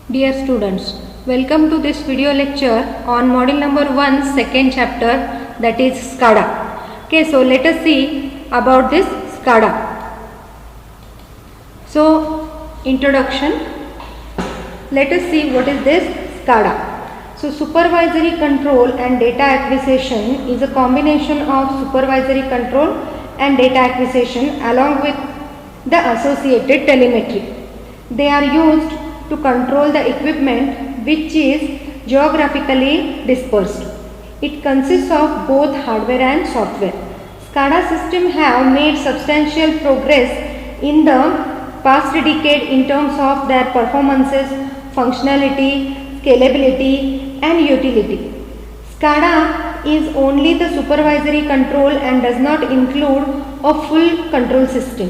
Dear students, welcome to this video lecture on module number 1, second chapter, that is SCADA. Okay, so let us see about this SCADA. So, introduction. Let us see what is this SCADA. So, supervisory control and data acquisition is a combination of supervisory control and data acquisition along with the associated telemetry. They are used to control the equipment which is geographically dispersed. It consists of both hardware and software. SCADA systems have made substantial progress in the past decade in terms of their performances, functionality, scalability and utility. SCADA is only the supervisory control and does not include a full control system.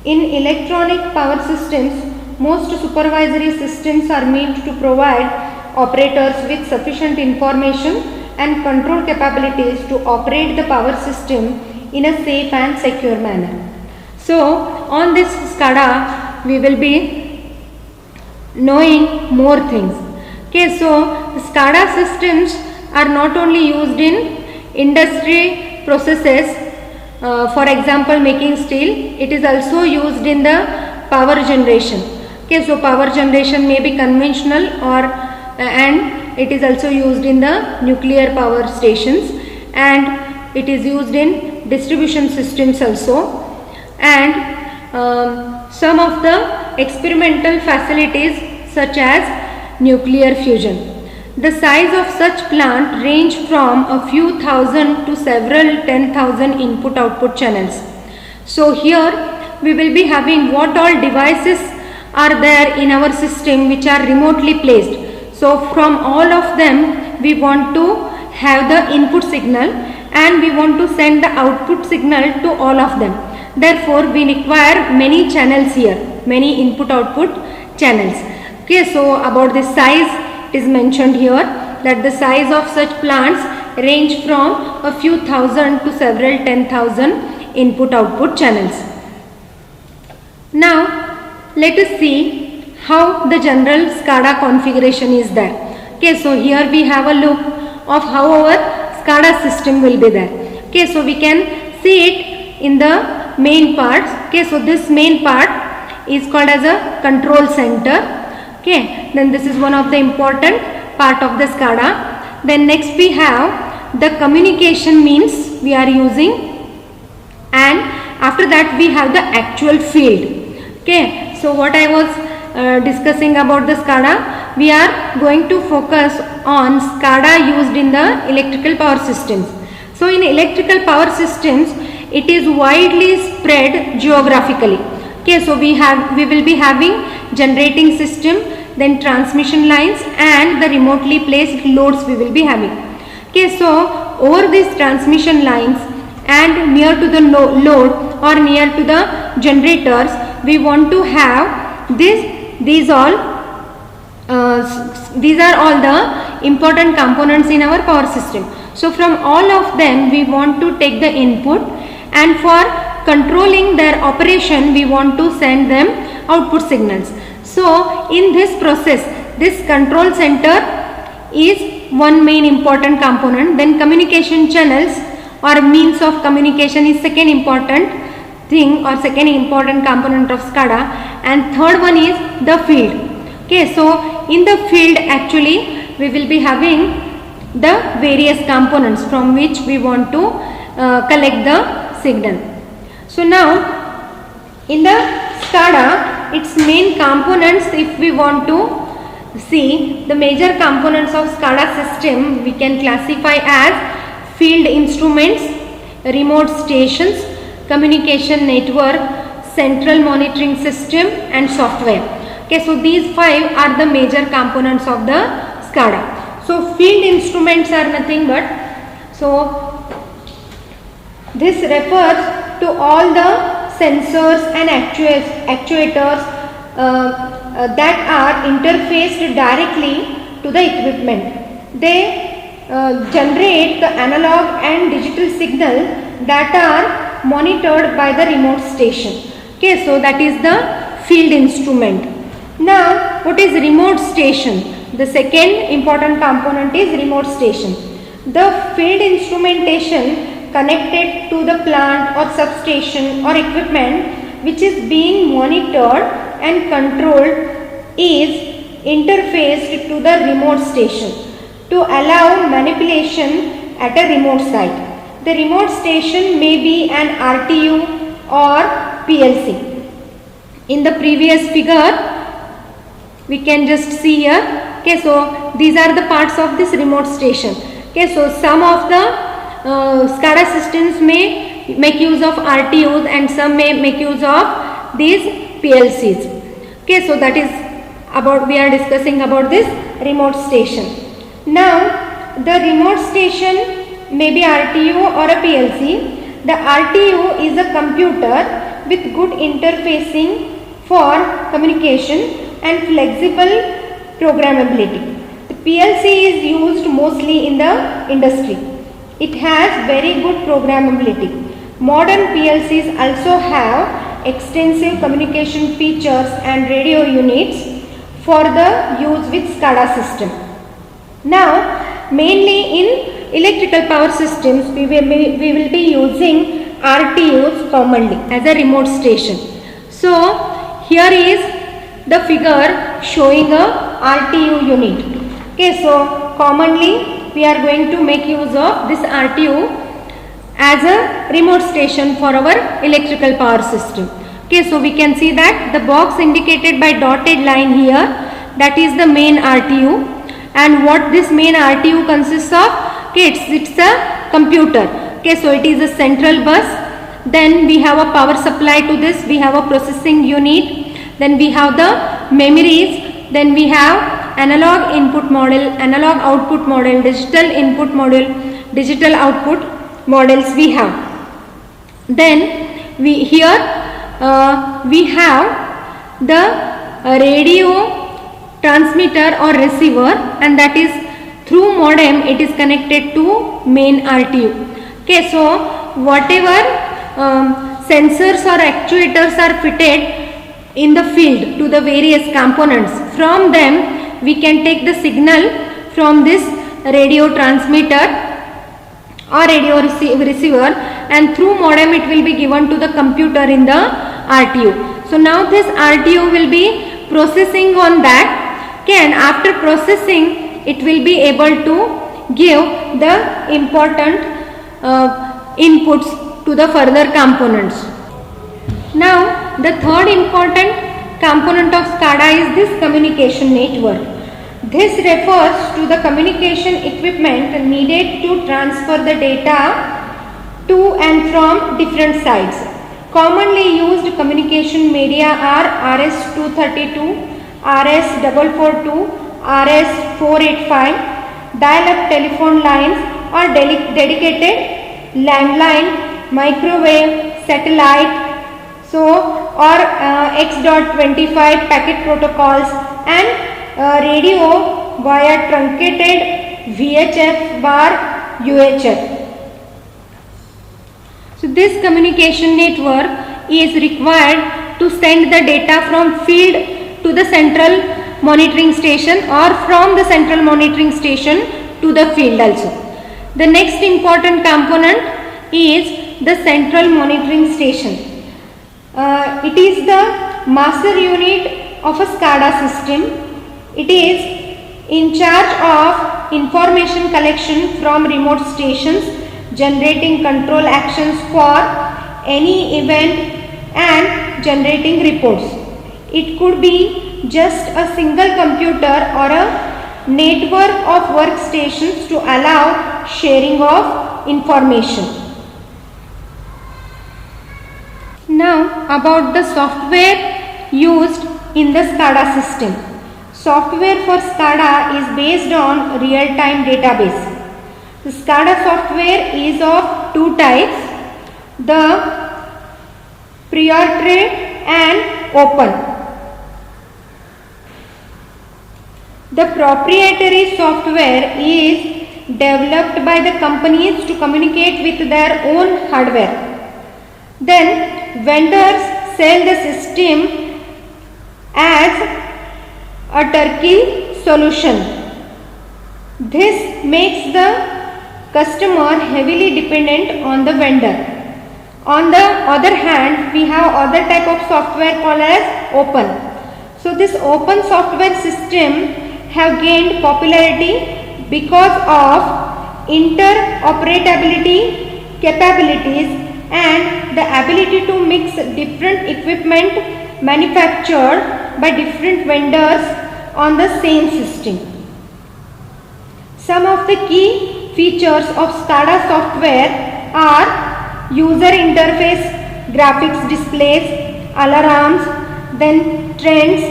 In electronic power systems, most supervisory systems are meant to provide operators with sufficient information and control capabilities to operate the power system in a safe and secure manner. So, on this SCADA, we will be knowing more things. Okay, so SCADA systems are not only used in industry processes, for example, making steel. It is also used in the power generation. Okay, so power generation may be conventional and it is also used in the nuclear power stations, and it is used in distribution systems also, and some of the experimental facilities such as nuclear fusion. The size of such plant range from a few thousand to several 10,000 input-output channels. So here we will be having what all devices are there in our system which are remotely placed. So from all of them we want to have the input signal and we want to send the output signal to all of them. Therefore we require many channels here, many input-output channels. Okay, so about the size, it is mentioned here that the size of such plants range from a few thousand to several 10,000 input-output channels. Now let us see how the general SCADA configuration is there. Okay, so here we have a look of how our SCADA system will be there. Okay, so we can see it in the main parts. Okay, so this main part is called as a control center. Okay, then this is one of the important part of the SCADA. Then next we have the communication means we are using, and after that we have the actual field. Okay, so what I was discussing about the SCADA, we are going to focus on SCADA used in the electrical power systems. So in electrical power systems, it is widely spread geographically. Okay, so we will be having generating system, then transmission lines and the remotely placed loads we will be having. Okay, so over these transmission lines and near to the load or near to the generators, we want to have these are all the important components in our power system. So from all of them we want to take the input, and for controlling their operation we want to send them output signals. So in this process, this control center is one main important component. Then communication channels or means of communication is second important thing or second important component of SCADA, and third one is the field. Okay, so in the field actually we will be having the various components from which we want to collect the signal. So now in the SCADA, its main components, if we want to see the major components of SCADA system, we can classify as field instruments, remote stations, communication network, central monitoring system and software. Okay, so these five are the major components of the SCADA. So field instruments are nothing but, so this refers to all the sensors and actuators that are interfaced directly to the equipment. They generate the analog and digital signal that are monitored by the remote station. Okay, so that is the field instrument. Now what is remote station? The second important component is remote station. The field instrumentation connected to the plant or substation or equipment which is being monitored and controlled is interfaced to the remote station to allow manipulation at a remote site. The remote station may be an RTU or PLC. In the previous figure, we can just see here. Okay, so these are the parts of this remote station. Okay, so some of the SCADA systems may make use of RTUs and some may make use of these PLCs. Okay, so that is about, we are discussing about this remote station. Now, the remote station may be RTU or a PLC. The RTU is a computer with good interfacing for communication and flexible programmability. The PLC is used mostly in the industry. It has very good programmability. Modern PLCs also have extensive communication features and radio units for the use with SCADA system. Now, mainly in electrical power systems, we will be using RTUs commonly as a remote station. So, here is the figure showing a RTU unit. Okay, so commonly we are going to make use of this RTU as a remote station for our electrical power system. Okay, so we can see that the box indicated by dotted line here, that is the main RTU, and what this main RTU consists of? Okay, it's a computer. Okay, so it is a central bus. Then we have a power supply to this, we have a processing unit, then we have the memories, then we have analog input model, analog output model, digital input model, digital output models we have. Then we have the radio transmitter or receiver, and that is through modem it is connected to main RTU. Okay, so whatever sensors or actuators are fitted in the field to the various components, from them we can take the signal from this radio transmitter or radio receiver, and through modem it will be given to the computer in the RTU. So now this RTU will be processing on that. Okay, and after processing it will be able to give the important inputs to the further components. Now, the third important component of SCADA is this communication network. This refers to the communication equipment needed to transfer the data to and from different sites. Commonly used communication media are RS-232, RS-442, RS-485, dial-up telephone lines or dedicated landline, microwave, satellite, or X.25 packet protocols, and radio via truncated VHF bar UHF. So this communication network is required to send the data from field to the central monitoring station or from the central monitoring station to the field also. The next important component is the central monitoring station. It is the master unit of a SCADA system. It is in charge of information collection from remote stations, generating control actions for any event and generating reports. It could be just a single computer or a network of workstations to allow sharing of information. Now about the software used in the SCADA system. Software for SCADA is based on real-time database. The SCADA software is of two types, the proprietary and open. The proprietary software is developed by the companies to communicate with their own hardware. Then vendors sell the system as a turnkey solution. This makes the customer heavily dependent on the vendor. On the other hand, we have other type of software called as open. So this open software system have gained popularity because of interoperability capabilities and the ability to mix different equipment manufactured by different vendors on the same system. Some of the key features of SCADA software are user interface, graphics displays, alarms, then trends,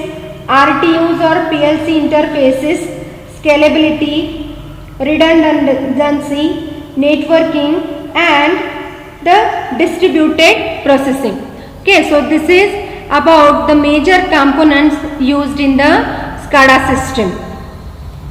RTUs or PLC interfaces, scalability, redundancy, networking and the distributed processing. Okay, so this is about the major components used in the SCADA system.